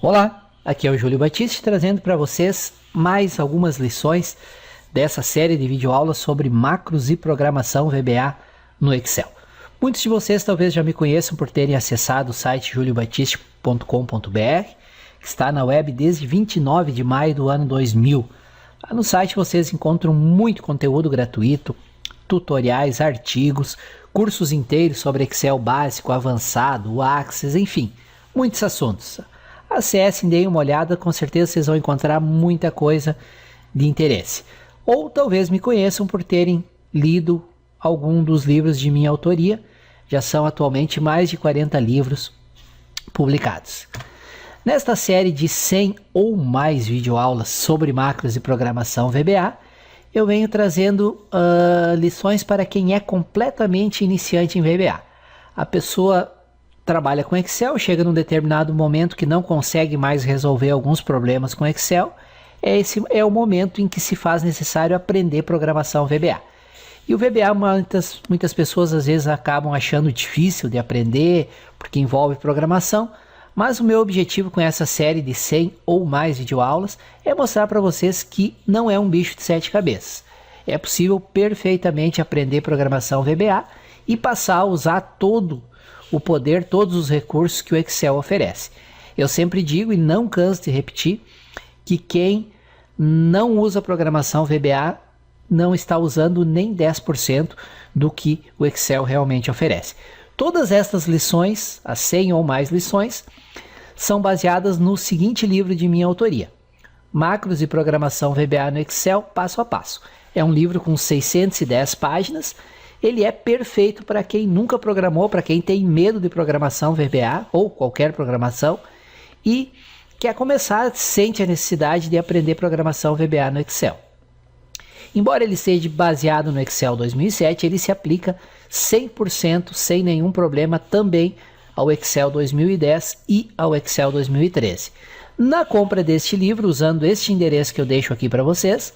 Olá, aqui é o Júlio Batista trazendo para vocês mais algumas lições dessa série de videoaulas sobre macros e programação VBA no Excel. Muitos de vocês talvez já me conheçam por terem acessado o site juliobatista.com.br, que está na web desde 29 de maio do ano 2000. Lá no site vocês encontram muito conteúdo gratuito, tutoriais, artigos, cursos inteiros sobre Excel básico, avançado, o Access, enfim, muitos assuntos. Acessem, deem uma olhada, com certeza vocês vão encontrar muita coisa de interesse. Ou talvez me conheçam por terem lido algum dos livros de minha autoria. Já são atualmente mais de 40 livros publicados. Nesta série de 100 ou mais videoaulas sobre macros e programação VBA, eu venho trazendo lições para quem é completamente iniciante em VBA. A pessoa trabalha com Excel, chega num determinado momento que não consegue mais resolver alguns problemas com Excel. Esse é o momento em que se faz necessário aprender programação VBA. E o VBA, muitas pessoas às vezes acabam achando difícil de aprender, porque envolve programação, mas o meu objetivo com essa série de 100 ou mais videoaulas é mostrar para vocês que não é um bicho de 7 cabeças. É possível perfeitamente aprender programação VBA e passar a usar todo o poder, todos os recursos que o Excel oferece. Eu sempre digo e não canso de repetir que quem não usa programação VBA não está usando nem 10% do que o Excel realmente oferece. Todas estas lições, as 100 ou mais lições, são baseadas no seguinte livro de minha autoria: Macros e Programação VBA no Excel, passo a passo. É um livro com 610 páginas. Ele é perfeito para quem nunca programou, para quem tem medo de programação VBA ou qualquer programação e quer começar, sente a necessidade de aprender programação VBA no Excel. Embora ele seja baseado no Excel 2007, ele se aplica 100% sem nenhum problema também ao Excel 2010 e ao Excel 2013. Na compra deste livro, usando este endereço que eu deixo aqui para vocês,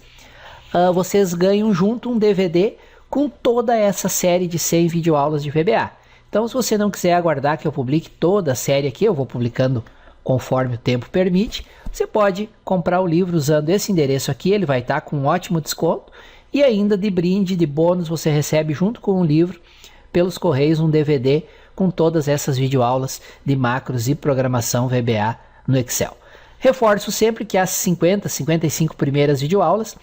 vocês ganham junto um DVD com toda essa série de 100 videoaulas de VBA. Então, se você não quiser aguardar que eu publique toda a série aqui, eu vou publicando conforme o tempo permite, você pode comprar o livro usando esse endereço aqui, ele vai estar com um ótimo desconto, e ainda de brinde, de bônus, você recebe junto com o livro, pelos correios, um DVD com todas essas videoaulas de macros e programação VBA no Excel. Reforço sempre que as 55 primeiras videoaulas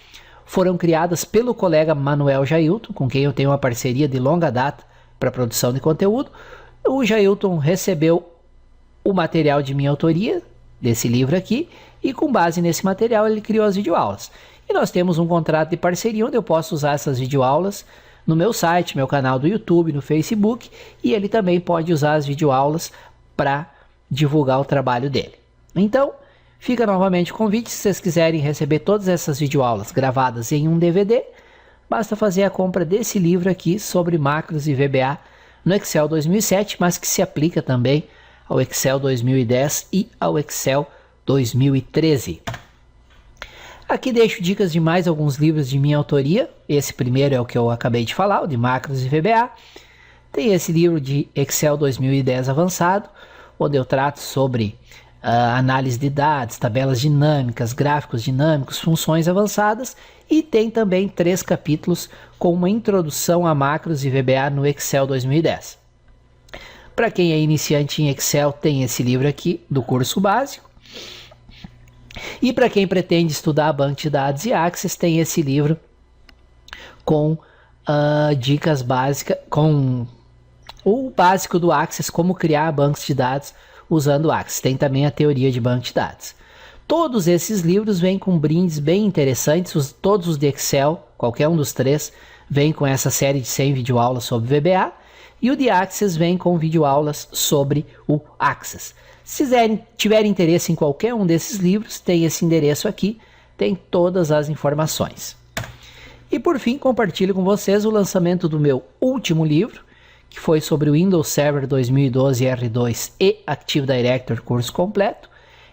foram criadas pelo colega Manuel Jailton, com quem eu tenho uma parceria de longa data para produção de conteúdo. O Jailton recebeu o material de minha autoria, desse livro aqui, e com base nesse material ele criou as videoaulas. E nós temos um contrato de parceria onde eu posso usar essas videoaulas no meu site, meu canal do YouTube, no Facebook, e ele também pode usar as videoaulas para divulgar o trabalho dele. Então, fica novamente o convite, se vocês quiserem receber todas essas videoaulas gravadas em um DVD, basta fazer a compra desse livro aqui sobre macros e VBA no Excel 2007, mas que se aplica também ao Excel 2010 e ao Excel 2013. Aqui deixo dicas de mais alguns livros de minha autoria. Esse primeiro é o que eu acabei de falar, o de macros e VBA. Tem esse livro de Excel 2010 avançado, onde eu trato sobre análise de dados, tabelas dinâmicas, gráficos dinâmicos, funções avançadas, e tem também 3 capítulos com uma introdução a macros e VBA no Excel 2010. Para quem é iniciante em Excel, tem esse livro aqui do curso básico. E para quem pretende estudar banco de dados e Access, tem esse livro com dicas básicas, com o básico do Access, como criar bancos de dados usando o Access. Tem também a teoria de banco de dados. Todos esses livros vêm com brindes bem interessantes, todos os de Excel, qualquer um dos 3, vem com essa série de 100 videoaulas sobre VBA, e o de Access vem com videoaulas sobre o Access. Se tiverem interesse em qualquer um desses livros, tem esse endereço aqui, tem todas as informações. E por fim, compartilho com vocês o lançamento do meu último livro, que foi sobre o Windows Server 2012 R2 e Active Directory curso completo.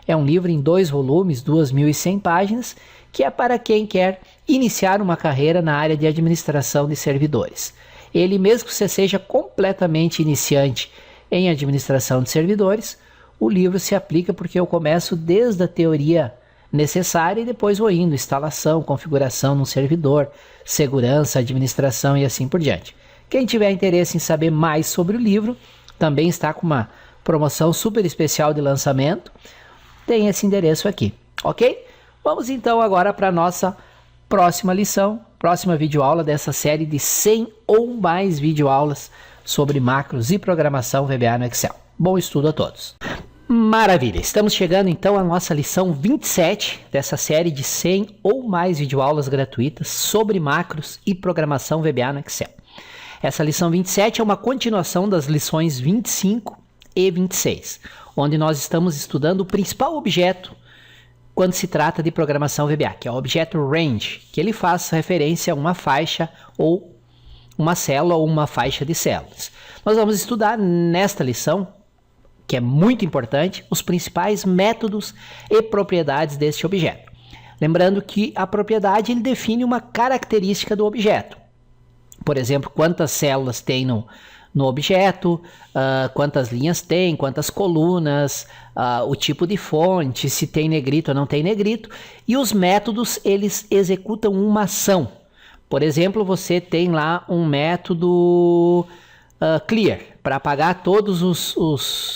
É um livro em 2 volumes, 2.100 páginas, que é para quem quer iniciar uma carreira na área de administração de servidores. Ele, mesmo que você seja completamente iniciante em administração de servidores, o livro se aplica porque eu começo desde a teoria necessária e depois vou indo, instalação, configuração no servidor, segurança, administração e assim por diante. Quem tiver interesse em saber mais sobre o livro, também está com uma promoção super especial de lançamento, tem esse endereço aqui, ok? Vamos então agora para a nossa próxima lição, próxima videoaula dessa série de 100 ou mais videoaulas sobre macros e programação VBA no Excel. Bom estudo a todos! Maravilha! Estamos chegando então à nossa lição 27 dessa série de 100 ou mais videoaulas gratuitas sobre macros e programação VBA no Excel. Essa lição 27 é uma continuação das lições 25 e 26, onde nós estamos estudando o principal objeto quando se trata de programação VBA, que é o objeto range, que ele faz referência a uma faixa ou uma célula ou uma faixa de células. Nós vamos estudar nesta lição, que é muito importante, os principais métodos e propriedades deste objeto. Lembrando que a propriedade ele define uma característica do objeto. Por exemplo, quantas células tem no objeto, quantas linhas tem, quantas colunas, o tipo de fonte, se tem negrito ou não tem negrito. E os métodos, eles executam uma ação. Por exemplo, você tem lá um método clear, para apagar todas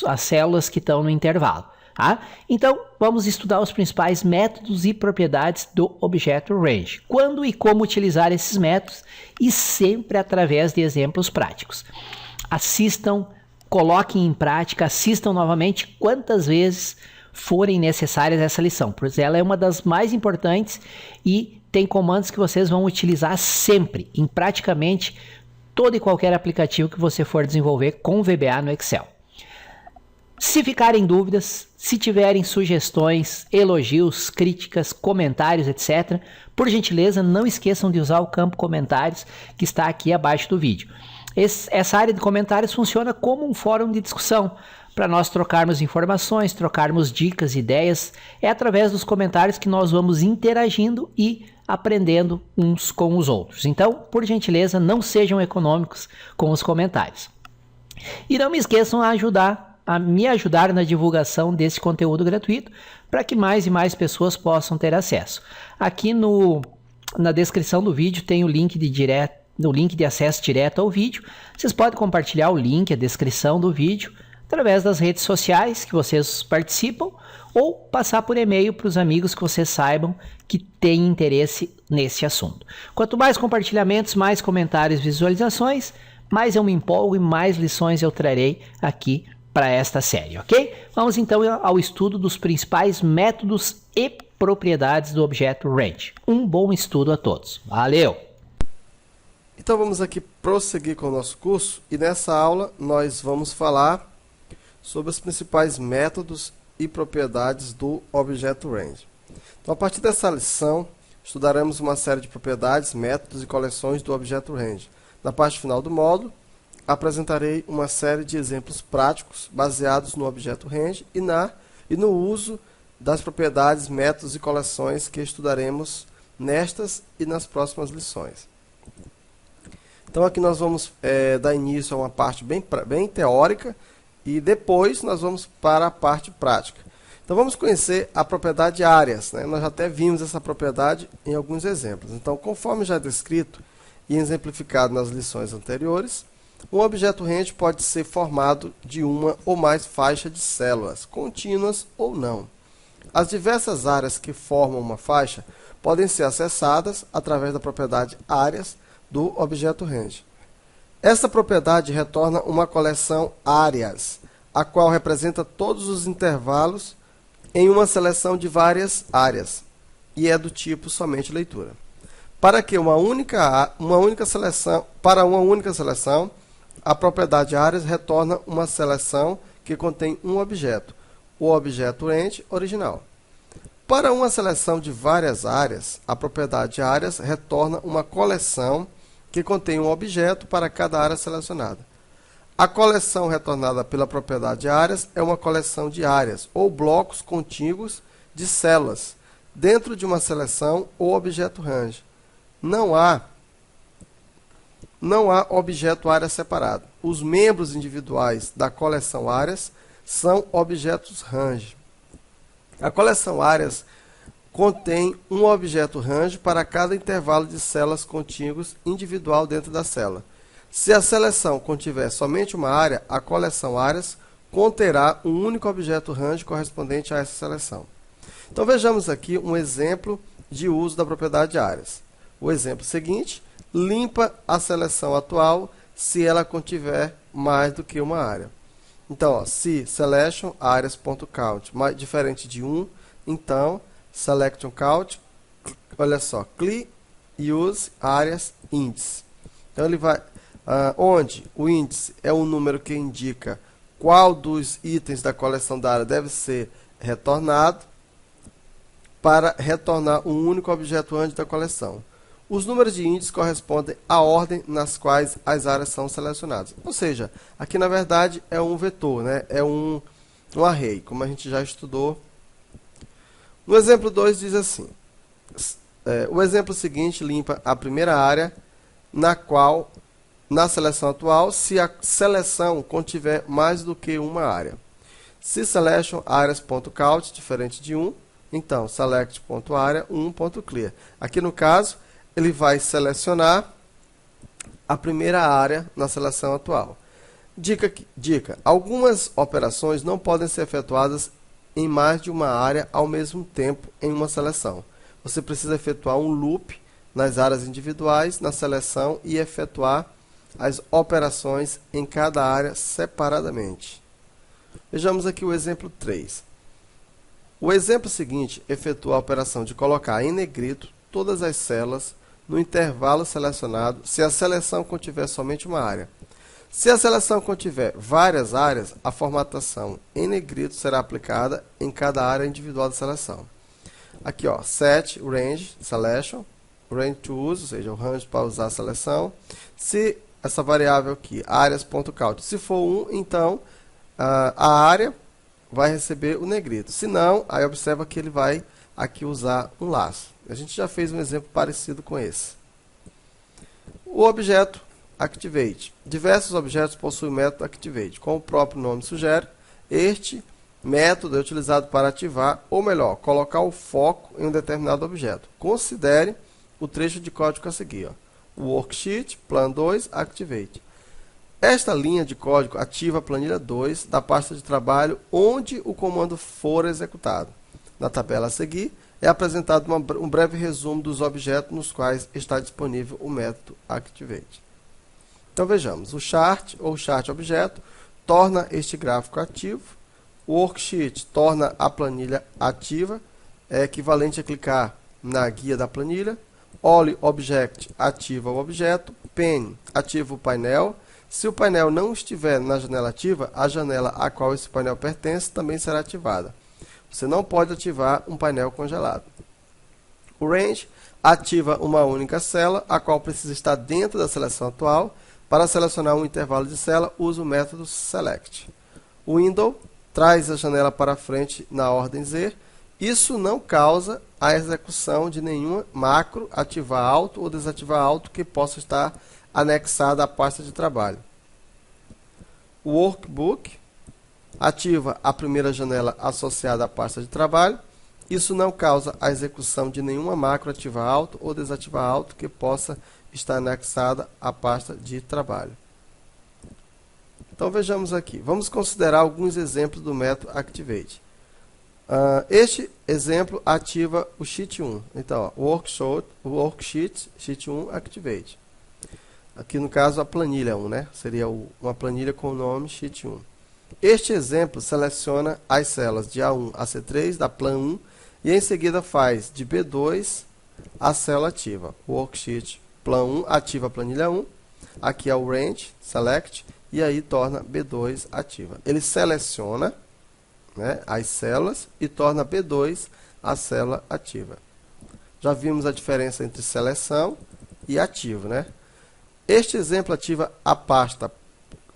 as células que estão no intervalo. Tá? Então, vamos estudar os principais métodos e propriedades do objeto range. Quando e como utilizar esses métodos e sempre através de exemplos práticos. Assistam, coloquem em prática, assistam novamente quantas vezes forem necessárias essa lição, pois ela é uma das mais importantes e tem comandos que vocês vão utilizar sempre, em praticamente todo e qualquer aplicativo que você for desenvolver com VBA no Excel. Se ficarem dúvidas, se tiverem sugestões, elogios, críticas, comentários, etc., por gentileza, não esqueçam de usar o campo comentários que está aqui abaixo do vídeo. Essa área de comentários funciona como um fórum de discussão, para nós trocarmos informações, trocarmos dicas, ideias. É através dos comentários que nós vamos interagindo e aprendendo uns com os outros. Então, por gentileza, não sejam econômicos com os comentários. E não me esqueçam a me ajudar na divulgação desse conteúdo gratuito, para que mais e mais pessoas possam ter acesso. Aqui na descrição do vídeo tem o link de acesso direto ao vídeo. Vocês podem compartilhar o link, a descrição do vídeo, através das redes sociais que vocês participam, ou passar por e-mail para os amigos que vocês saibam que têm interesse nesse assunto. Quanto mais compartilhamentos, mais comentários, visualizações, mais eu me empolgo e mais lições eu trarei aqui para esta série, ok? Vamos então ao estudo dos principais métodos e propriedades do objeto range. Um bom estudo a todos. Valeu! Então vamos aqui prosseguir com o nosso curso e nessa aula nós vamos falar sobre os principais métodos e propriedades do objeto range. Então, a partir dessa lição, estudaremos uma série de propriedades, métodos e coleções do objeto range. Na parte final do módulo, apresentarei uma série de exemplos práticos baseados no objeto range e no uso das propriedades, métodos e coleções que estudaremos nestas e nas próximas lições. Então, aqui nós vamos dar início a uma parte bem teórica e depois nós vamos para a parte prática. Então, vamos conhecer a propriedade áreas, né? Nós já até vimos essa propriedade em alguns exemplos. Então, conforme já descrito e exemplificado nas lições anteriores, um objeto range pode ser formado de uma ou mais faixas de células, contínuas ou não. As diversas áreas que formam uma faixa podem ser acessadas através da propriedade áreas do objeto range. Esta propriedade retorna uma coleção áreas, a qual representa todos os intervalos em uma seleção de várias áreas, e é do tipo somente leitura. Para uma única seleção, a propriedade áreas retorna uma seleção que contém um objeto, o objeto range original. Para uma seleção de várias áreas, a propriedade áreas retorna uma coleção que contém um objeto para cada área selecionada. A coleção retornada pela propriedade áreas é uma coleção de áreas ou blocos contíguos de células dentro de uma seleção ou objeto range. Não há objeto área separado. Os membros individuais da coleção áreas são objetos range. A coleção áreas contém um objeto range para cada intervalo de células contíguos individual dentro da célula. Se a seleção contiver somente uma área, a coleção áreas conterá um único objeto range correspondente a essa seleção. Então vejamos aqui um exemplo de uso da propriedade áreas. O exemplo seguinte, limpa a seleção atual se ela contiver mais do que uma área. Então, ó, se selection áreas.count diferente de 1, então selection count, olha só, clear use áreas índice. Então ele vai onde o índice é um número que indica qual dos itens da coleção da área deve ser retornado para retornar um único objeto range da coleção. Os números de índice correspondem à ordem nas quais as áreas são selecionadas. Ou seja, aqui na verdade é um vetor, né? É um array, como a gente já estudou. No exemplo 2 diz assim, o exemplo seguinte limpa a primeira área na seleção atual, se a seleção contiver mais do que uma área. Se selection áreas.count diferente de 1, então select.area 1.clear. Aqui no caso, ele vai selecionar a primeira área na seleção atual. Dica: algumas operações não podem ser efetuadas em mais de uma área ao mesmo tempo em uma seleção. Você precisa efetuar um loop nas áreas individuais, na seleção e efetuar as operações em cada área separadamente. Vejamos aqui o exemplo 3. O exemplo seguinte efetua a operação de colocar em negrito todas as células no intervalo selecionado se a seleção contiver somente uma área. Se a seleção contiver várias áreas, a formatação em negrito será aplicada em cada área individual da seleção. Aqui, ó, set range selection, range to use, ou seja, o range para usar a seleção. Se essa variável aqui, áreas.count, se for 1, então a área vai receber o negrito. Se não, aí observa que ele vai aqui usar um laço. A gente já fez um exemplo parecido com esse. O objeto activate. Diversos objetos possuem o método activate. Como o próprio nome sugere, este método é utilizado para ativar, ou melhor, colocar o foco em um determinado objeto. Considere o trecho de código a seguir. Ó. Worksheet, plan 2, activate. Esta linha de código ativa a planilha 2 da pasta de trabalho onde o comando for executado. Na tabela a seguir, é apresentado um breve resumo dos objetos nos quais está disponível o método activate. Então vejamos, o chart ou chart objeto torna este gráfico ativo, o worksheet torna a planilha ativa, é equivalente a clicar na guia da planilha, all object ativa o objeto, pen ativa o painel. Se o painel não estiver na janela ativa, a janela a qual esse painel pertence também será ativada. Você não pode ativar um painel congelado. O range ativa uma única célula, a qual precisa estar dentro da seleção atual. Para selecionar um intervalo de célula, usa o método select. O window traz a janela para frente na ordem Z. Isso não causa a execução de nenhuma macro ativar alto ou desativar alto que possa estar anexada à pasta de trabalho. O workbook ativa a primeira janela associada à pasta de trabalho. Isso não causa a execução de nenhuma macro ativar alto ou desativar alto que possa estar anexada à pasta de trabalho. Então vejamos aqui. Vamos considerar alguns exemplos do método activate. Este exemplo ativa o sheet 1. Então, worksheet sheet 1 activate. Aqui no caso a planilha 1, né? Seria uma planilha com o nome sheet 1. Este exemplo seleciona as células de A1 a C3 da plan 1 e em seguida faz de B2 a célula ativa. Worksheet plan 1 ativa a planilha 1. Aqui é o range select e aí torna B2 ativa. Ele seleciona, né, as células e torna B2 a célula ativa. Já vimos a diferença entre seleção e ativo, né? Este exemplo ativa a pasta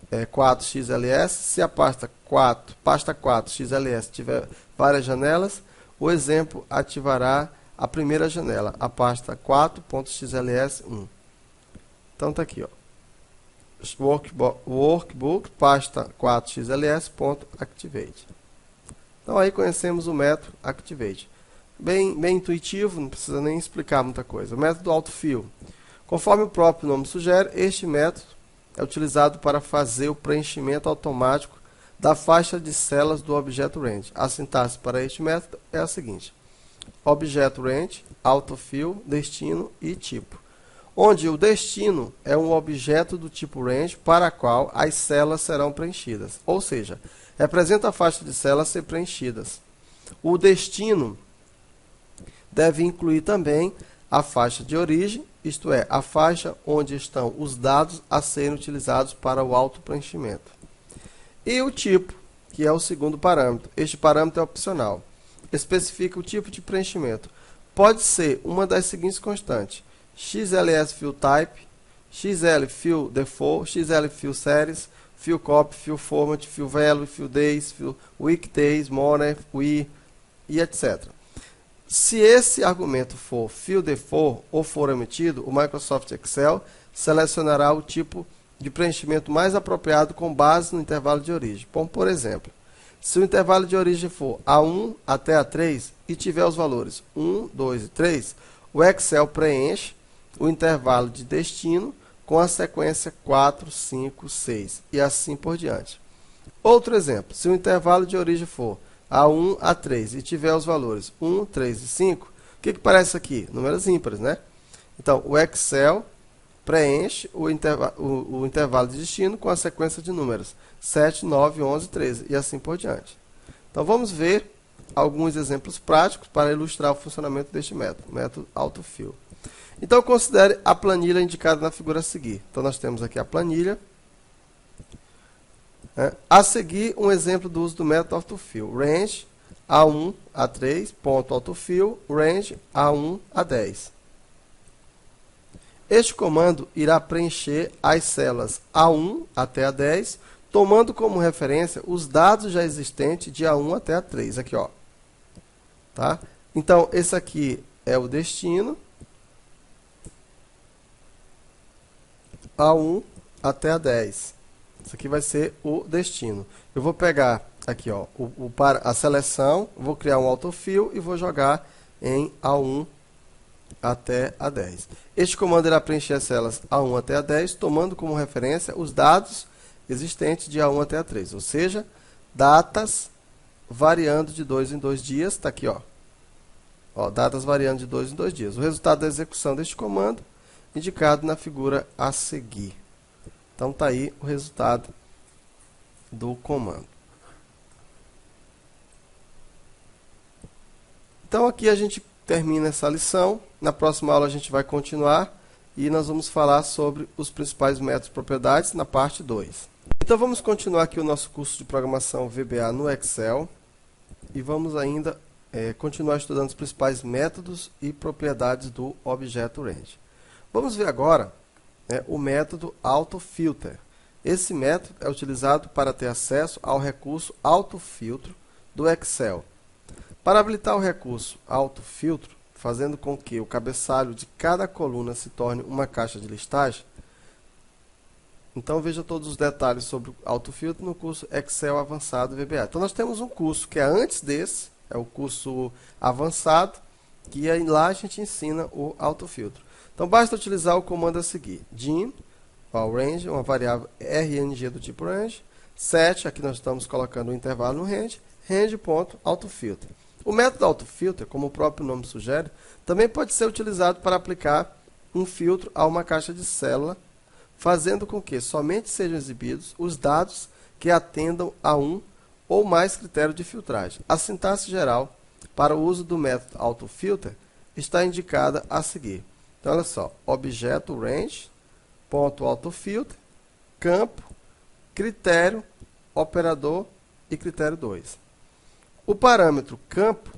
4xls. Se a pasta 4xls tiver várias janelas, o exemplo ativará a primeira janela, a pasta 4.xls1. Então está aqui, ó. workbook, pasta 4xls.activate. Então aí conhecemos o método activate. Bem intuitivo, não precisa nem explicar muita coisa. O método autofill. Conforme o próprio nome sugere, este método é utilizado para fazer o preenchimento automático da faixa de células do objeto range. A sintaxe para este método é a seguinte: objeto range, autofill, destino e tipo. Onde o destino é um objeto do tipo range para a qual as células serão preenchidas. Ou seja, representa a faixa de células a ser preenchidas. O destino deve incluir também a faixa de origem, isto é, a faixa onde estão os dados a serem utilizados para o autopreenchimento. E o tipo, que é o segundo parâmetro. Este parâmetro é opcional. Especifica o tipo de preenchimento. Pode ser uma das seguintes constantes: XLS fill type, XL fill default, XL fill series, fill copy, fill format, fill value, fill days, fill weekdays, month, week e etc. Se esse argumento for fill default ou for omitido, o Microsoft Excel selecionará o tipo de preenchimento mais apropriado com base no intervalo de origem. Como, por exemplo, se o intervalo de origem for A1 até A3 e tiver os valores 1, 2 e 3, o Excel preenche o intervalo de destino com a sequência 4, 5, 6 e assim por diante. Outro exemplo, se o intervalo de origem for A1 a 3 e tiver os valores 1, 3 e 5, o que parece aqui? Números ímpares, né? Então, o Excel preenche o intervalo de destino com a sequência de números 7, 9, 11, 13 e assim por diante. Então, vamos ver alguns exemplos práticos para ilustrar o funcionamento deste método, método autofill. Então, considere a planilha indicada na figura a seguir. Então, nós temos aqui a planilha. A seguir, um exemplo do uso do método autofill. Range A1 a 3, ponto autofill, range A1 a 10. Este comando irá preencher as células A1 até a 10, tomando como referência os dados já existentes de A1 até a 3. Aqui, ó. Tá? Então, esse aqui é o destino. A1 até a 10. Isso aqui vai ser o destino. Eu vou pegar aqui, ó, a seleção, vou criar um autofill e vou jogar em A1 até a 10. Este comando irá preencher as células A1 até a 10, tomando como referência os dados existentes de A1 até a 3, ou seja, datas variando de 2 em 2 dias, está aqui, ó, datas variando de 2 em 2 dias. O resultado da execução deste comando indicado na figura a seguir. Então, está aí o resultado do comando. Então, aqui a gente termina essa lição. Na próxima aula a gente vai continuar e nós vamos falar sobre os principais métodos e propriedades na parte 2. Então, vamos continuar aqui o nosso curso de programação VBA no Excel e vamos ainda continuar estudando os principais métodos e propriedades do objeto range. Vamos ver agora o método autofilter. Esse método é utilizado para ter acesso ao recurso autofiltro do Excel. Para habilitar o recurso autofiltro, fazendo com que o cabeçalho de cada coluna se torne uma caixa de listagem, então veja todos os detalhes sobre o autofiltro no curso Excel Avançado VBA. Então nós temos um curso que é antes desse, é o curso avançado, que aí lá a gente ensina o autofiltro. Então, basta utilizar o comando a seguir. Dim, range, uma variável RNG do tipo range. Set, aqui nós estamos colocando o intervalo no range. Range.autofilter. O método autofilter, como o próprio nome sugere, também pode ser utilizado para aplicar um filtro a uma caixa de célula, fazendo com que somente sejam exibidos os dados que atendam a um ou mais critérios de filtragem. A sintaxe geral para o uso do método autofilter está indicada a seguir. Então, olha só, objeto range, ponto autofilter, campo, critério, operador e critério 2. O parâmetro campo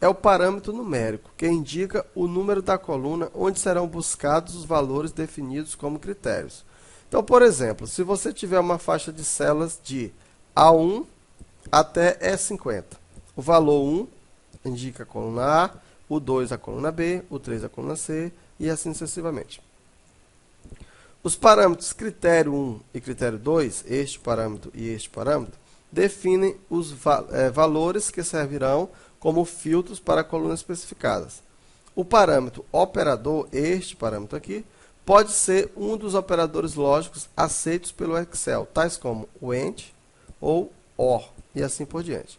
é o parâmetro numérico, que indica o número da coluna onde serão buscados os valores definidos como critérios. Então, por exemplo, se você tiver uma faixa de células de A1 até E50, o valor 1 indica a coluna A, o 2 a coluna B, o 3 a coluna C e assim sucessivamente. Os parâmetros critério 1 e critério 2, este parâmetro e este parâmetro, definem os valores que servirão como filtros para colunas especificadas. O parâmetro operador, este parâmetro aqui, pode ser um dos operadores lógicos aceitos pelo Excel, tais como o AND ou OR, e assim por diante.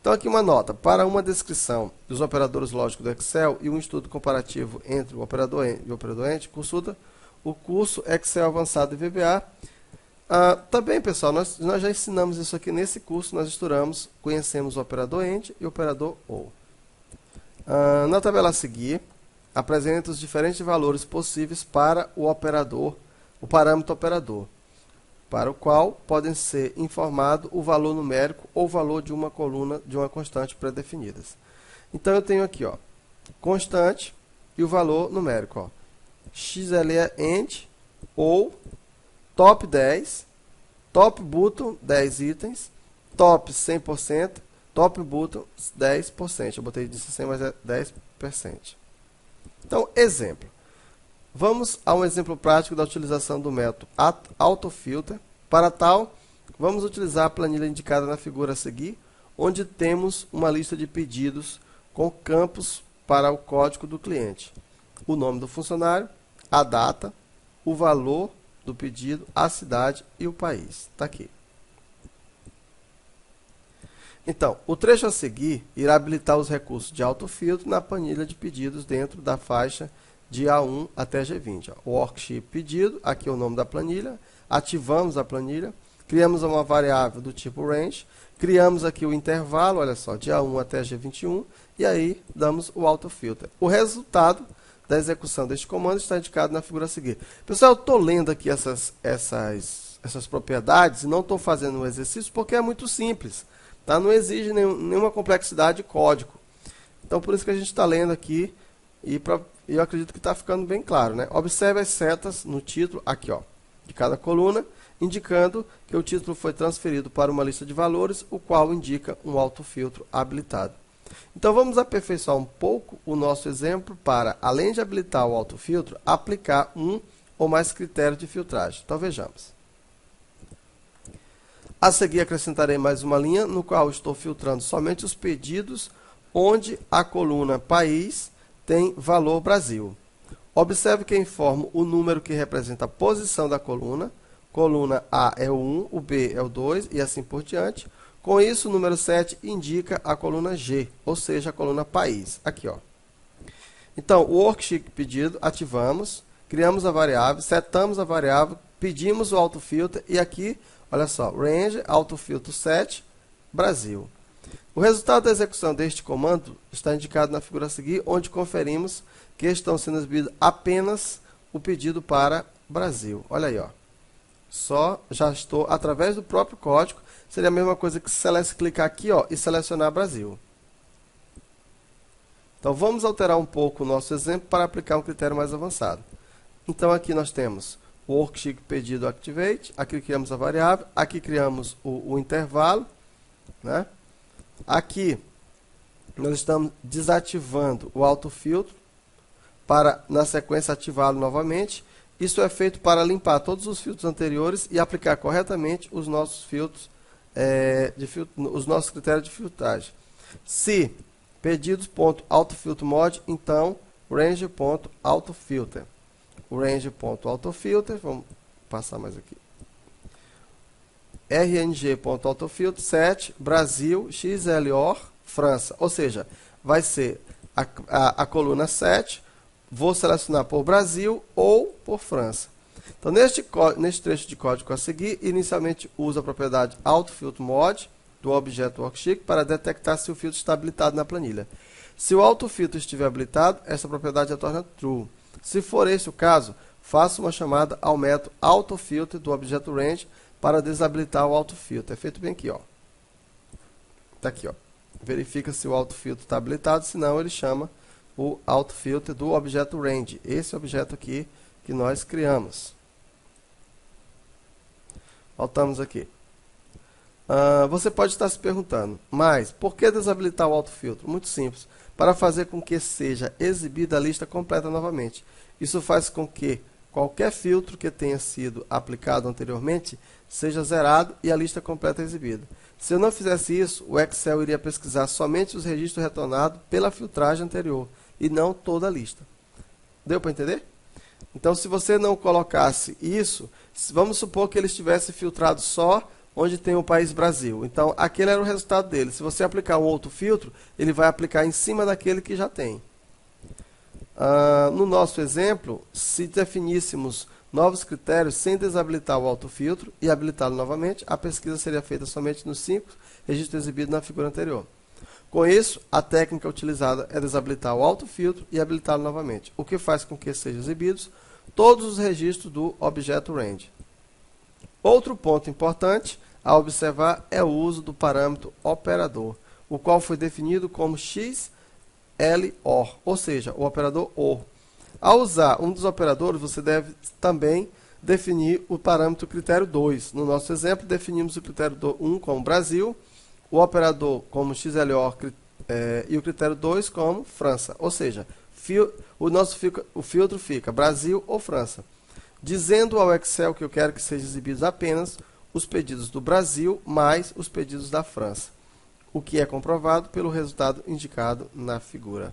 Então, aqui uma nota. Para uma descrição dos operadores lógicos do Excel e um estudo comparativo entre o operador AND e o operador AND, consulta o curso Excel Avançado e VBA. Também, pessoal, nós já ensinamos isso aqui nesse curso. Nós estudamos, conhecemos o operador AND e o operador OR. Na tabela a seguir, apresenta os diferentes valores possíveis para o operador, o parâmetro operador, para o qual podem ser informado o valor numérico ou valor de uma coluna de uma constante pré-definidas. Então, eu tenho aqui, ó, constante e o valor numérico, ó, XLE ou top 10, top button 10 itens, top 100%, top button 10%. Eu botei disso 100, mas é 10%. Então, exemplo. Vamos a um exemplo prático da utilização do método AutoFilter. Para tal, vamos utilizar a planilha indicada na figura a seguir, onde temos uma lista de pedidos com campos para o código do cliente. O nome do funcionário, a data, o valor do pedido, a cidade e o país. Está aqui. Então, o trecho a seguir irá habilitar os recursos de autofiltro na planilha de pedidos dentro da faixa de A1 até G20. Ó. O worksheet pedido, aqui é o nome da planilha, ativamos a planilha, criamos uma variável do tipo range, criamos aqui o intervalo, olha só, de A1 até G21, e aí damos o autofilter. O resultado da execução deste comando está indicado na figura a seguir. Pessoal, eu estou lendo aqui essas propriedades e não estou fazendo um exercício porque é muito simples. Tá? Não exige nenhuma complexidade de código. Então, por isso que a gente está lendo aqui e eu acredito que está ficando bem claro. Né? Observe as setas no título, aqui, ó, de cada coluna, indicando que o título foi transferido para uma lista de valores, o qual indica um autofiltro habilitado. Então, vamos aperfeiçoar um pouco o nosso exemplo para, além de habilitar o autofiltro, aplicar um ou mais critérios de filtragem. Então, vejamos. A seguir, acrescentarei mais uma linha, no qual estou filtrando somente os pedidos onde a coluna país tem valor Brasil. Observe que informo o número que representa a posição da coluna. Coluna A é o 1, o B é o 2 e assim por diante. Com isso, o número 7 indica a coluna G, ou seja, a coluna país. Aqui, ó. Então, o worksheet pedido, ativamos, criamos a variável, setamos a variável, pedimos o autofilter e aqui, olha só, range, autofiltro 7, Brasil. O resultado da execução deste comando está indicado na figura a seguir, onde conferimos que estão sendo exibidos apenas o pedido para Brasil. Olha aí, ó. Já estou, através do próprio código, seria a mesma coisa que se clicar aqui, ó, e selecionar Brasil. Então, vamos alterar um pouco o nosso exemplo para aplicar um critério mais avançado. Então, aqui nós temos o worksheet pedido activate, aqui criamos a variável, aqui criamos o intervalo, né? Aqui nós estamos desativando o autofiltro para, na sequência, ativá-lo novamente. Isso é feito para limpar todos os filtros anteriores e aplicar corretamente os nossos filtros, os nossos critérios de filtragem. Se pedidos.autofilterMod, então range.autofilter. O range.autofilter, vamos passar mais aqui. rng.autofilter 7, Brasil, XLOR, França. Ou seja, vai ser a coluna 7, vou selecionar por Brasil ou por França. Então, neste trecho de código a seguir, inicialmente uso a propriedade AutoFilterMod do objeto worksheet para detectar se o filtro está habilitado na planilha. Se o autofiltro estiver habilitado, essa propriedade retorna true. Se for esse o caso, faço uma chamada ao método AutoFilter do objeto range para desabilitar o autofilter. É feito bem aqui, ó. Está aqui, ó. Verifica se o autofilter está habilitado, senão ele chama o autofilter do objeto range, esse objeto aqui que nós criamos. Voltamos aqui. Você pode estar se perguntando, mas por que desabilitar o autofiltro? Muito simples, para fazer com que seja exibida a lista completa novamente. Isso faz com que, qualquer filtro que tenha sido aplicado anteriormente seja zerado e a lista completa é exibida. Se eu não fizesse isso, o Excel iria pesquisar somente os registros retornados pela filtragem anterior e não toda a lista. Deu para entender? Então, se você não colocasse isso, vamos supor que ele estivesse filtrado só onde tem o país Brasil. Então, aquele era o resultado dele. Se você aplicar um outro filtro, ele vai aplicar em cima daquele que já tem. No nosso exemplo, se definíssemos novos critérios sem desabilitar o autofiltro e habilitá-lo novamente, a pesquisa seria feita somente nos 5 registros exibidos na figura anterior. Com isso, a técnica utilizada é desabilitar o autofiltro e habilitá-lo novamente, o que faz com que sejam exibidos todos os registros do objeto range. Outro ponto importante a observar é o uso do parâmetro operador, o qual foi definido como XLOR, ou seja, o operador OR. Ao usar um dos operadores, você deve também definir o parâmetro critério 2. No nosso exemplo, definimos o critério 1 como Brasil, o operador como XLOR e o critério 2 como França. Ou seja, o filtro fica Brasil ou França. Dizendo ao Excel que eu quero que sejam exibidos apenas os pedidos do Brasil mais os pedidos da França, o que é comprovado pelo resultado indicado na figura.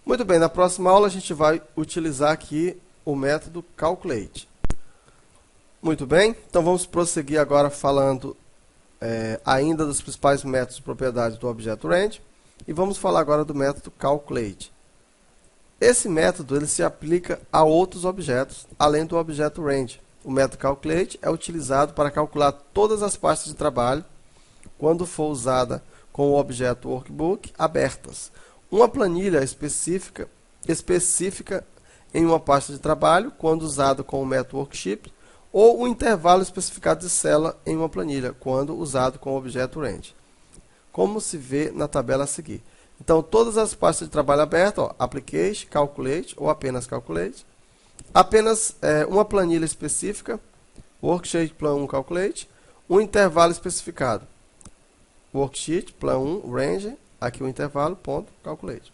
Muito bem, na próxima aula a gente vai utilizar aqui o método calculate. Muito bem, então vamos prosseguir agora falando ainda dos principais métodos de propriedade do objeto range e vamos falar agora do método calculate. Esse método ele se aplica a outros objetos, além do objeto range. O método calculate é utilizado para calcular todas as pastas de trabalho quando for usada com o objeto workbook abertas. Uma planilha específica em uma pasta de trabalho, quando usado com o método worksheet, ou um intervalo especificado de célula em uma planilha, quando usado com o objeto range, como se vê na tabela a seguir. Então, todas as pastas de trabalho abertas, application, calculate ou apenas calculate, apenas uma planilha específica, worksheet plan 1 calculate, um intervalo especificado, worksheet plan 1 range, aqui o intervalo, ponto, calculate.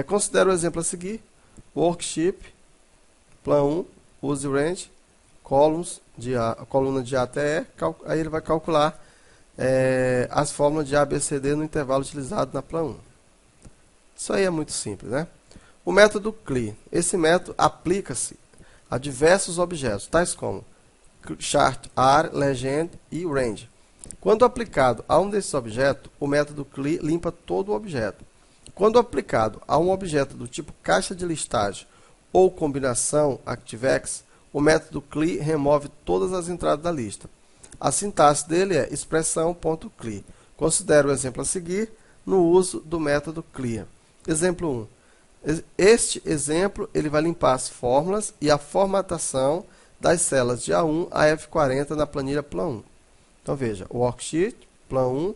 Considere o exemplo a seguir, worksheet plan 1, use range, coluna de A até E, aí ele vai calcular as fórmulas de A, B, C, D no intervalo utilizado na plan 1. Isso aí é muito simples, né? O método CLI. Esse método aplica-se a diversos objetos, tais como chart, ar, legend e range. Quando aplicado a um desses objetos, o método CLI limpa todo o objeto. Quando aplicado a um objeto do tipo caixa de listagem ou combinação ActiveX, o método CLI remove todas as entradas da lista. A sintaxe dele é expressão.cli. Considere o exemplo a seguir no uso do método clear. Exemplo 1. Este exemplo ele vai limpar as fórmulas e a formatação das células de A1 a F40 na planilha Plan 1. Então veja, worksheet, Plan 1,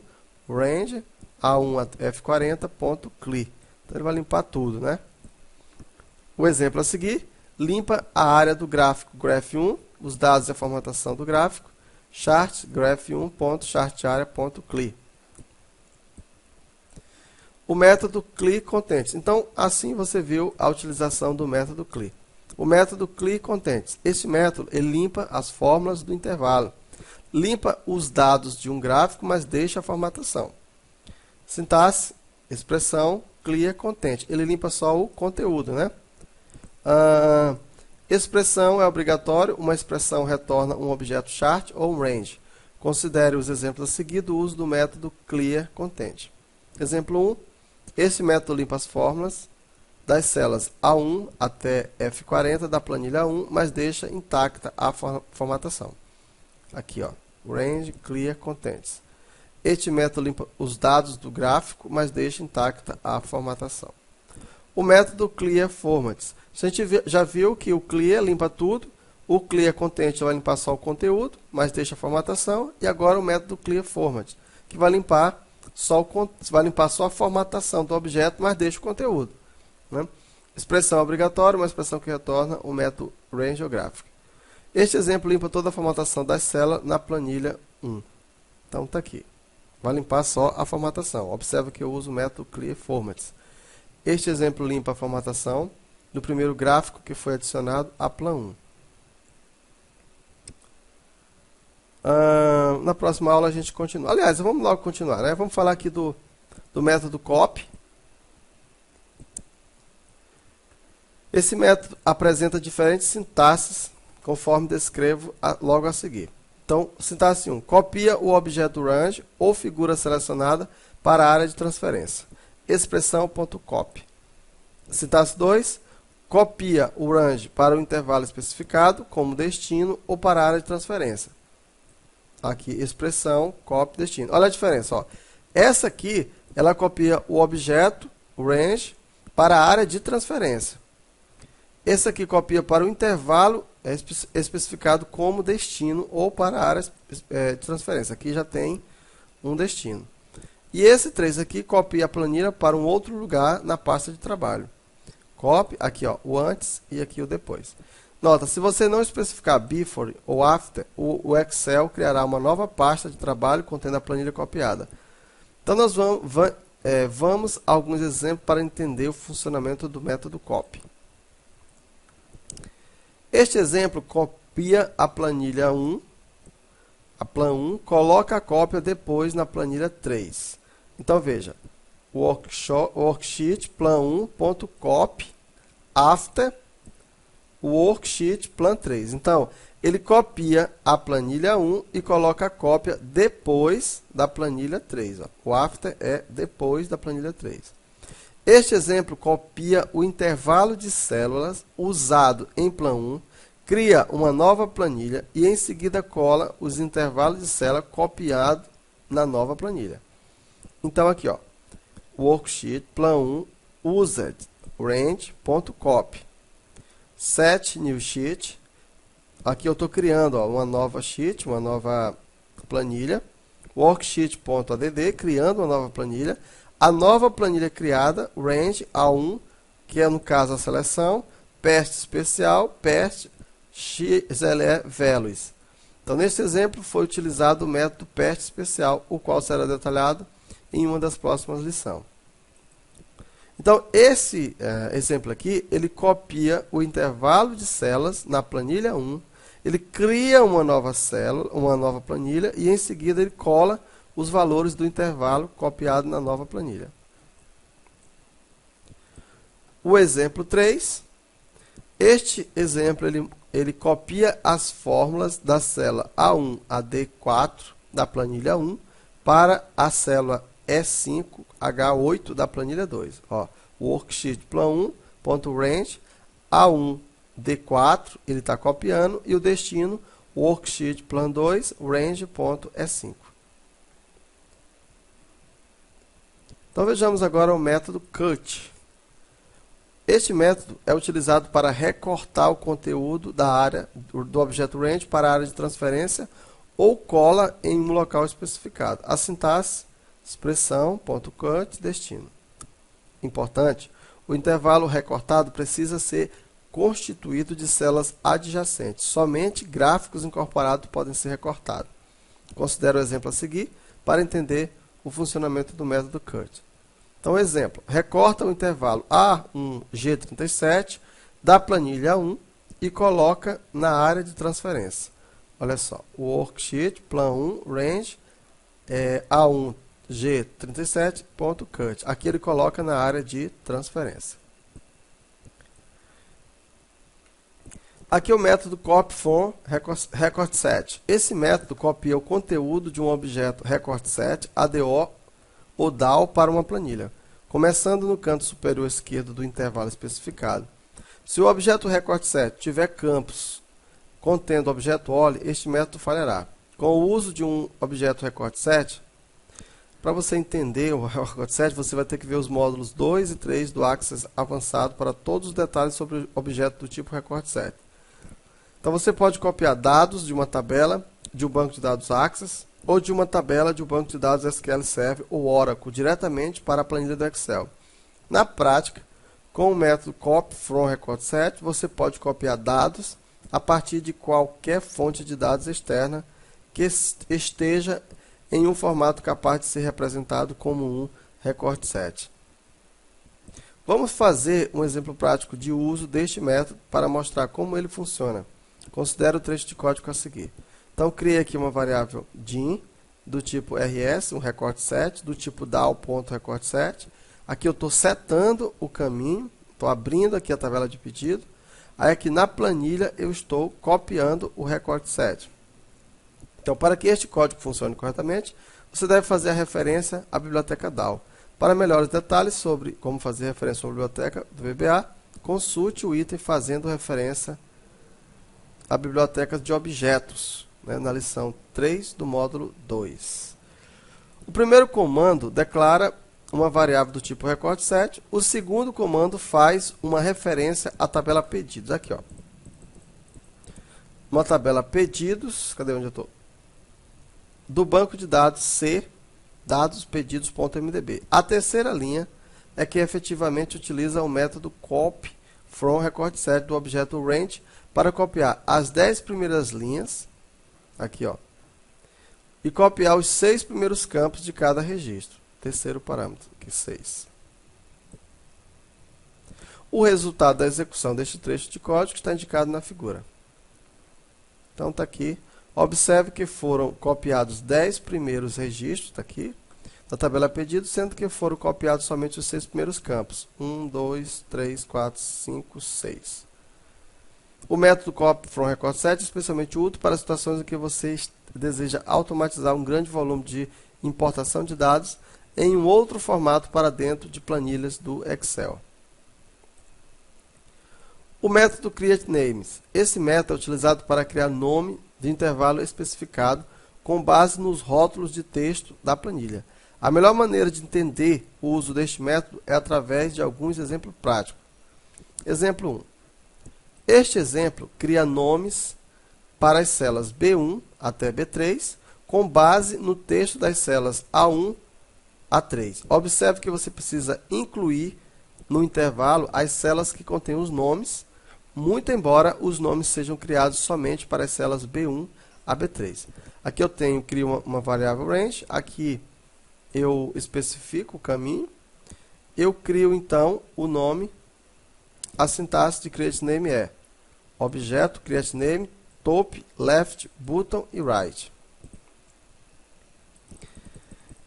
range, A1 a F40.cli. Então ele vai limpar tudo, né? O exemplo a seguir, limpa a área do gráfico graph1, os dados e a formatação do gráfico, chart graph1.chartarea.cli. O método CLI contents. Então, assim você viu a utilização do método CLI. O método CLI contents. Esse método ele limpa as fórmulas do intervalo. Limpa os dados de um gráfico, mas deixa a formatação. Sintaxe, expressão, clear content. Ele limpa só o conteúdo, né? Expressão é obrigatório. Uma expressão retorna um objeto chart ou um range. Considere os exemplos a seguir do uso do método clear content. Exemplo 1. Esse método limpa as fórmulas das células A1 até F40 da planilha 1, mas deixa intacta a formatação. Aqui, ó, range clear contents. Este método limpa os dados do gráfico, mas deixa intacta a formatação. O método clear formats. A gente já viu que o clear limpa tudo, o clear content vai limpar só o conteúdo, mas deixa a formatação, e agora o método clear format, que vai limpar só a formatação do objeto, mas deixa o conteúdo, né? Expressão obrigatória, uma expressão que retorna o método range ou gráfico. Este exemplo limpa toda a formatação das células na planilha 1. Então está aqui. Vai limpar só a formatação. Observa que eu uso o método clear formats. Este exemplo limpa a formatação do primeiro gráfico que foi adicionado à plan 1. Na próxima aula a gente continua. Aliás, vamos logo continuar, né? Vamos falar aqui do método copy. Esse método apresenta diferentes sintaxes, conforme descrevo logo a seguir. Então, sintaxe 1. Copia o objeto range ou figura selecionada para a área de transferência. Expressão.copy. Sintaxe 2. Copia o range para o intervalo especificado, como destino, ou para a área de transferência. Aqui, expressão, copy, destino. Olha a diferença. Ó. Essa aqui, ela copia o objeto, o range, para a área de transferência. Esse aqui copia para o intervalo especificado como destino ou para a área de transferência. Aqui já tem um destino. E esse 3 aqui copia a planilha para um outro lugar na pasta de trabalho. Copy, aqui ó, o antes e aqui o depois. Nota, se você não especificar before ou after, o Excel criará uma nova pasta de trabalho contendo a planilha copiada. Então nós vamos a alguns exemplos para entender o funcionamento do método copy. Este exemplo copia a planilha 1, a plan 1, coloca a cópia depois na planilha 3. Então veja, worksheet plan1.copy after worksheet plan 3. Então, ele copia a planilha 1 e coloca a cópia depois da planilha 3. Ó. O after é depois da planilha 3. Este exemplo copia o intervalo de células usado em plan 1, cria uma nova planilha e em seguida cola os intervalos de célula copiados na nova planilha. Então aqui, ó, worksheet plan 1 used range.copy set new sheet. Aqui eu estou criando ó, uma nova sheet, uma nova planilha. Worksheet.add, criando uma nova planilha. A nova planilha criada, range A1, que é no caso a seleção, PERT especial, PERT XLE values. Então, nesse exemplo, foi utilizado o método PERT especial, o qual será detalhado em uma das próximas lições. Então, esse exemplo aqui, ele copia o intervalo de células na planilha 1, ele cria uma nova célula, uma nova planilha, e em seguida ele cola os valores do intervalo copiado na nova planilha. O exemplo 3, este exemplo ele copia as fórmulas da célula A1 a D4 da planilha 1 para a célula E5 H8 da planilha 2. Ó, worksheet plan1.range A1 D4 ele está copiando e o destino worksheet plan 2 range.E5. Então vejamos agora o método cut. Este método é utilizado para recortar o conteúdo da área do objeto range para a área de transferência ou cola em um local especificado. A sintaxe, expressão, ponto cut, destino. Importante, o intervalo recortado precisa ser constituído de células adjacentes. Somente gráficos incorporados podem ser recortados. Considere o exemplo a seguir para entender o funcionamento do método cut. Então, exemplo, recorta o intervalo A1G37 da planilha 1 e coloca na área de transferência. Olha só, o worksheet plan 1 range A1G37.cut. Aqui ele coloca na área de transferência. Aqui é o método copy from record set. Esse método copia o conteúdo de um objeto record set ADO ou DAO para uma planilha, começando no canto superior esquerdo do intervalo especificado. Se o objeto record set tiver campos contendo objeto OLE, este método falhará. Com o uso de um objeto record set, para você entender o record set, você vai ter que ver os módulos 2 e 3 do Access avançado para todos os detalhes sobre o objeto do tipo record set. Então você pode copiar dados de uma tabela de um banco de dados Access ou de uma tabela de um banco de dados SQL Server ou Oracle diretamente para a planilha do Excel. Na prática, com o método copy from record set, você pode copiar dados a partir de qualquer fonte de dados externa que esteja em um formato capaz de ser representado como um record set. Vamos fazer um exemplo prático de uso deste método para mostrar como ele funciona. Considere o trecho de código a seguir. Então, criei aqui uma variável dim, do tipo rs, um recorte set, do tipo dal.recorte_set. Aqui eu estou setando o caminho, estou abrindo aqui a tabela de pedido. Aí aqui na planilha eu estou copiando o recorte set. Então, para que este código funcione corretamente, você deve fazer a referência à biblioteca DAO. Para melhores detalhes sobre como fazer referência à biblioteca do VBA, consulte o item fazendo referência à biblioteca de objetos, na lição 3 do módulo 2. O primeiro comando declara uma variável do tipo recorte set. O segundo comando faz uma referência à tabela pedidos. Aqui, ó. Uma tabela pedidos, cadê onde eu estou? Do banco de dados C, dados pedidos.mdb. A terceira linha é que efetivamente utiliza o método copy from recorte set do objeto range para copiar as 10 primeiras linhas, aqui, ó, e copiar os 6 primeiros campos de cada registro. Terceiro parâmetro, aqui 6. O resultado da execução deste trecho de código está indicado na figura. Então está aqui. Observe que foram copiados 10 primeiros registros, está aqui, da tabela pedido, sendo que foram copiados somente os 6 primeiros campos. 1, 2, 3, 4, 5, 6. O método copy from record set é especialmente útil para situações em que você deseja automatizar um grande volume de importação de dados em um outro formato para dentro de planilhas do Excel. O método createNames. Esse método é utilizado para criar nome de intervalo especificado com base nos rótulos de texto da planilha. A melhor maneira de entender o uso deste método é através de alguns exemplos práticos. Exemplo 1. Este exemplo cria nomes para as celas B1 até B3 com base no texto das celas A1 a 3. Observe que você precisa incluir no intervalo as celas que contêm os nomes, muito embora os nomes sejam criados somente para as celas B1 a B3. Aqui eu crio uma variável range, aqui eu especifico o caminho, eu crio então o nome, a sintaxe de createName é objeto, createName, top, left, button e right.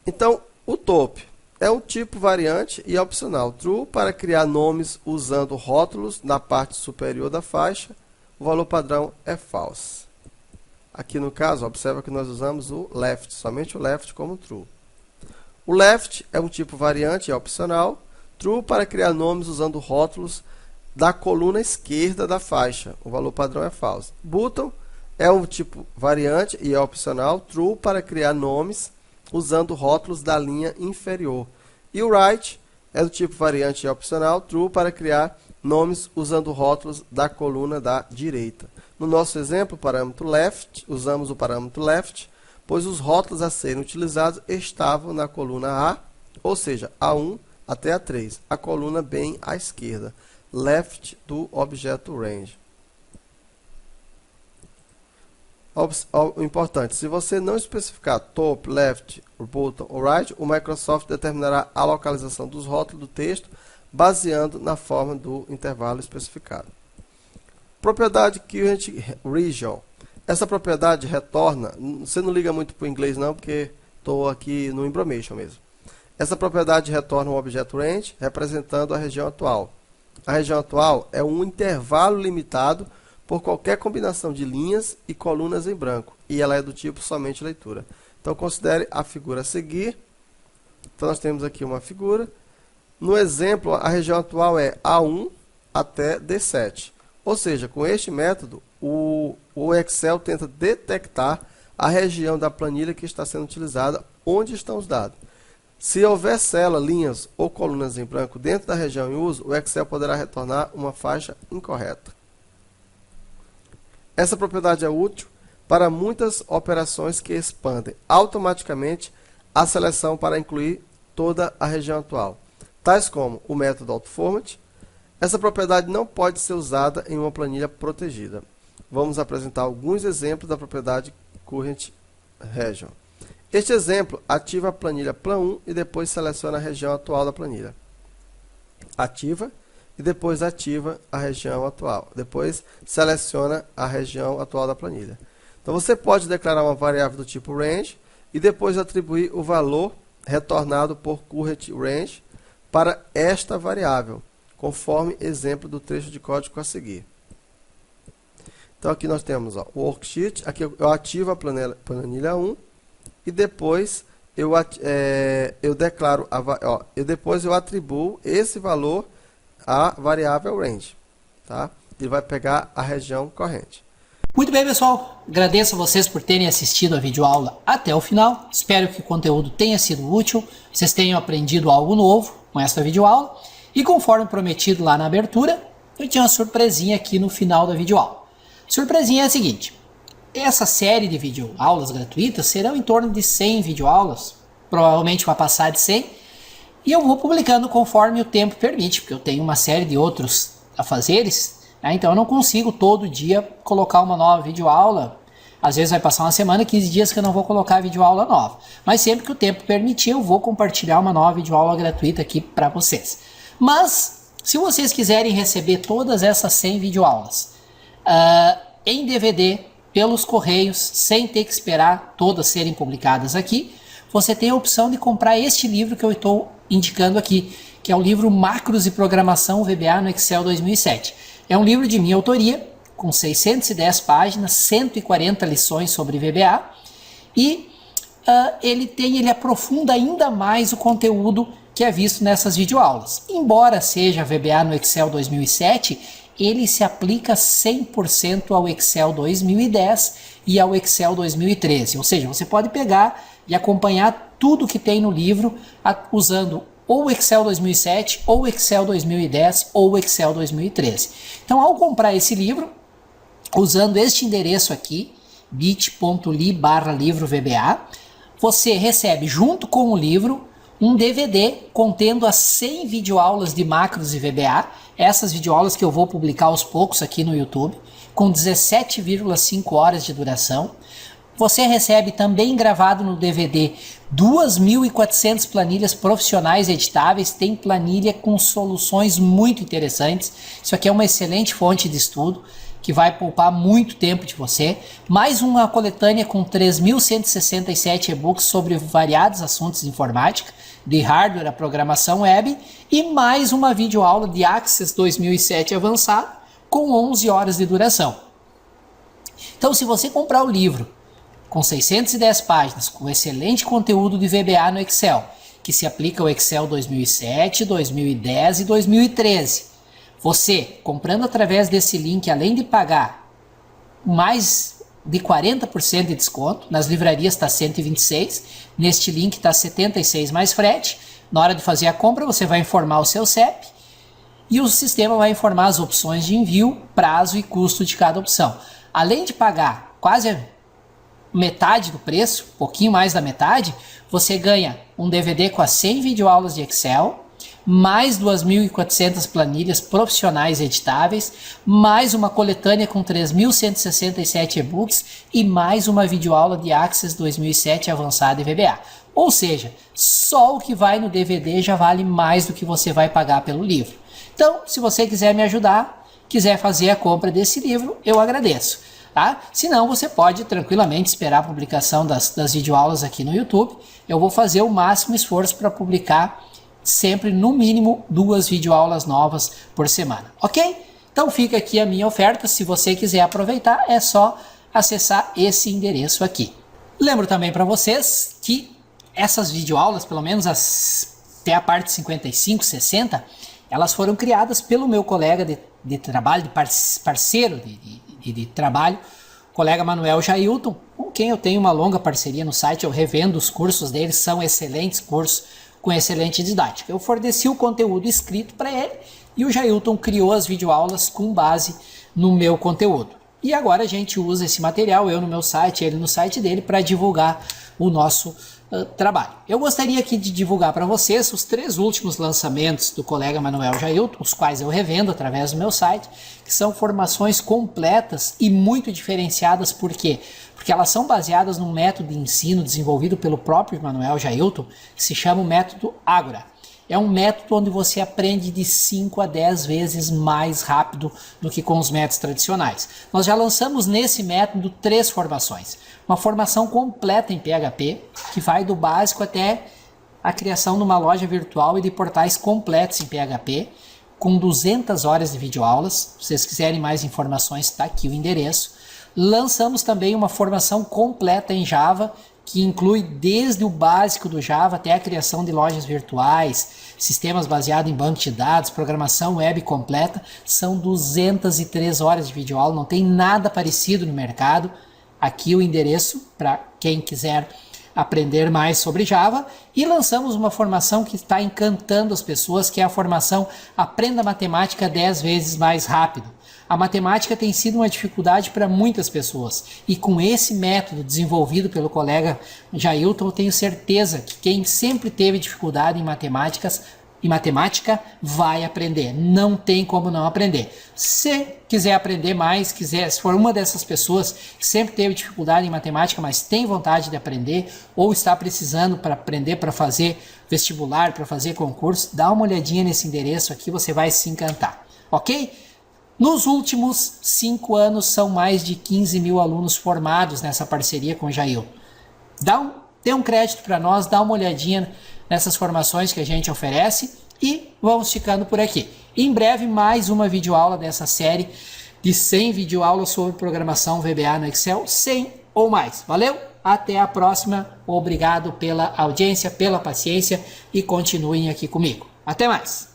Então, o top é um tipo variante e opcional. True para criar nomes usando rótulos na parte superior da faixa. O valor padrão é false. Aqui no caso, observa que nós usamos o left, somente o left como true. O left é um tipo variante e opcional. True para criar nomes usando rótulos da coluna esquerda da faixa. O valor padrão é false. Button é um tipo variante e é opcional. True para criar nomes usando rótulos da linha inferior. E o right é do tipo variante e opcional. True para criar nomes usando rótulos da coluna da direita. No nosso exemplo, parâmetro left, usamos o parâmetro left, pois os rótulos a serem utilizados estavam na coluna A, ou seja, A1 até A3, a coluna bem à esquerda, left do objeto range. O importante, se você não especificar top, left, button ou right, o Microsoft determinará a localização dos rótulos do texto baseando na forma do intervalo especificado. Propriedade Current Region. Essa propriedade retorna, você não liga muito para o inglês não, porque estou aqui no Imbromation mesmo. Essa propriedade retorna um objeto range representando a região atual. A região atual é um intervalo limitado por qualquer combinação de linhas e colunas em branco, e ela é do tipo somente leitura. Então, considere a figura a seguir. Então, nós temos aqui uma figura. No exemplo, a região atual é A1 até D7. Ou seja, com este método, o Excel tenta detectar a região da planilha que está sendo utilizada, onde estão os dados. Se houver célula, linhas ou colunas em branco dentro da região em uso, o Excel poderá retornar uma faixa incorreta. Essa propriedade é útil para muitas operações que expandem automaticamente a seleção para incluir toda a região atual, tais como o método AutoFormat. Essa propriedade não pode ser usada em uma planilha protegida. Vamos apresentar alguns exemplos da propriedade Current Region. Este exemplo ativa a planilha Plan 1 e depois seleciona a região atual da planilha. ativa e depois ativa a região atual. Depois seleciona a região atual da planilha. Então você pode declarar uma variável do tipo range e depois atribuir o valor retornado por current range para esta variável, conforme exemplo do trecho de código a seguir. Então aqui nós temos o worksheet, aqui eu ativo a planilha 1 e depois eu declaro, depois eu atribuo esse valor à variável range, tá? Ele vai pegar a região corrente. Muito bem, pessoal. Agradeço a vocês por terem assistido a videoaula até o final. Espero que o conteúdo tenha sido útil, vocês tenham aprendido algo novo com esta videoaula. E conforme prometido lá na abertura, eu tinha uma surpresinha aqui no final da videoaula. Surpresinha é a seguinte: essa série de videoaulas gratuitas serão em torno de 100 videoaulas, provavelmente vai passar de 100, e eu vou publicando conforme o tempo permite, porque eu tenho uma série de outros afazeres, né? Então eu não consigo todo dia colocar uma nova videoaula. Às vezes vai passar uma semana, 15 dias que eu não vou colocar videoaula nova, mas sempre que o tempo permitir eu vou compartilhar uma nova videoaula gratuita aqui para vocês. Mas se vocês quiserem receber todas essas 100 videoaulas em DVD, pelos correios, sem ter que esperar todas serem publicadas aqui, você tem a opção de comprar este livro que eu estou indicando aqui, que é o livro Macros e Programação VBA no Excel 2007. É um livro de minha autoria, com 610 páginas, 140 lições sobre VBA, e ele aprofunda ainda mais o conteúdo que é visto nessas videoaulas. Embora seja VBA no Excel 2007, ele se aplica 100% ao Excel 2010 e ao Excel 2013. Ou seja, você pode pegar e acompanhar tudo que tem no livro usando ou o Excel 2007, ou o Excel 2010, ou o Excel 2013. Então, ao comprar esse livro, usando este endereço aqui, bit.ly/livro VBA, você recebe junto com o livro um DVD contendo as 100 videoaulas de macros e VBA, essas videoaulas que eu vou publicar aos poucos aqui no YouTube, com 17,5 horas de duração. Você recebe também gravado no DVD 2.400 planilhas profissionais editáveis, tem planilha com soluções muito interessantes. Isso aqui é uma excelente fonte de estudo, que vai poupar muito tempo de você, mais uma coletânea com 3.167 e-books sobre variados assuntos de informática, de hardware a programação web, e mais uma videoaula de Access 2007 avançado, com 11 horas de duração. Então, se você comprar o livro com 610 páginas, com excelente conteúdo de VBA no Excel, que se aplica ao Excel 2007, 2010 e 2013, você, comprando através desse link, além de pagar mais de 40% de desconto, nas livrarias está 126, neste link está 76 mais frete. Na hora de fazer a compra, você vai informar o seu CEP e o sistema vai informar as opções de envio, prazo e custo de cada opção. Além de pagar quase metade do preço, um pouquinho mais da metade, você ganha um DVD com as 100 videoaulas de Excel, mais 2.400 planilhas profissionais editáveis, mais uma coletânea com 3.167 e-books e mais uma videoaula de Access 2007 avançada e VBA. Ou seja, só o que vai no DVD já vale mais do que você vai pagar pelo livro. Então, se você quiser me ajudar, quiser fazer a compra desse livro, eu agradeço. Tá? Se não, você pode tranquilamente esperar a publicação das videoaulas aqui no YouTube. Eu vou fazer o máximo esforço para publicar sempre no mínimo 2 videoaulas novas por semana, ok? Então fica aqui a minha oferta, se você quiser aproveitar é só acessar esse endereço aqui. Lembro também para vocês que essas videoaulas, pelo menos até a parte 55, 60, elas foram criadas pelo meu colega de trabalho, parceiro de trabalho, colega Manuel Jailton, com quem eu tenho uma longa parceria no site, eu revendo os cursos deles, são excelentes cursos, com excelente didática. Eu forneci o conteúdo escrito para ele e o Jailton criou as videoaulas com base no meu conteúdo. E agora a gente usa esse material, eu no meu site, ele no site dele, para divulgar o nosso trabalho. Eu gostaria aqui de divulgar para vocês os 3 últimos lançamentos do colega Manuel Jailton, os quais eu revendo através do meu site, que são formações completas e muito diferenciadas. Por quê? Porque elas são baseadas num método de ensino desenvolvido pelo próprio Manuel Jailton, que se chama o método Ágora. É um método onde você aprende de 5 a 10 vezes mais rápido do que com os métodos tradicionais. Nós já lançamos nesse método 3 formações. Uma formação completa em PHP, que vai do básico até a criação de uma loja virtual e de portais completos em PHP, com 200 horas de videoaulas. Se vocês quiserem mais informações, está aqui o endereço. Lançamos também uma formação completa em Java, que inclui desde o básico do Java até a criação de lojas virtuais, sistemas baseados em banco de dados, programação web completa. São 203 horas de videoaula, não tem nada parecido no mercado. Aqui o endereço para quem quiser aprender mais sobre Java, e lançamos uma formação que está encantando as pessoas, que é a formação Aprenda Matemática 10 vezes mais rápido. A matemática tem sido uma dificuldade para muitas pessoas, e com esse método desenvolvido pelo colega Jailton, eu tenho certeza que quem sempre teve dificuldade em matemática vai aprender, não tem como não aprender. Se quiser aprender mais, se for uma dessas pessoas que sempre teve dificuldade em matemática, mas tem vontade de aprender, ou está precisando para aprender para fazer vestibular, para fazer concurso, dá uma olhadinha nesse endereço aqui, você vai se encantar, ok? Nos últimos 5 anos, são mais de 15 mil alunos formados nessa parceria com o Jailton. Dê um crédito para nós, dá uma olhadinha nessas formações que a gente oferece, e vamos ficando por aqui. Em breve, mais uma videoaula dessa série de 100 videoaulas sobre programação VBA no Excel, 100 ou mais. Valeu? Até a próxima. Obrigado pela audiência, pela paciência, e continuem aqui comigo. Até mais!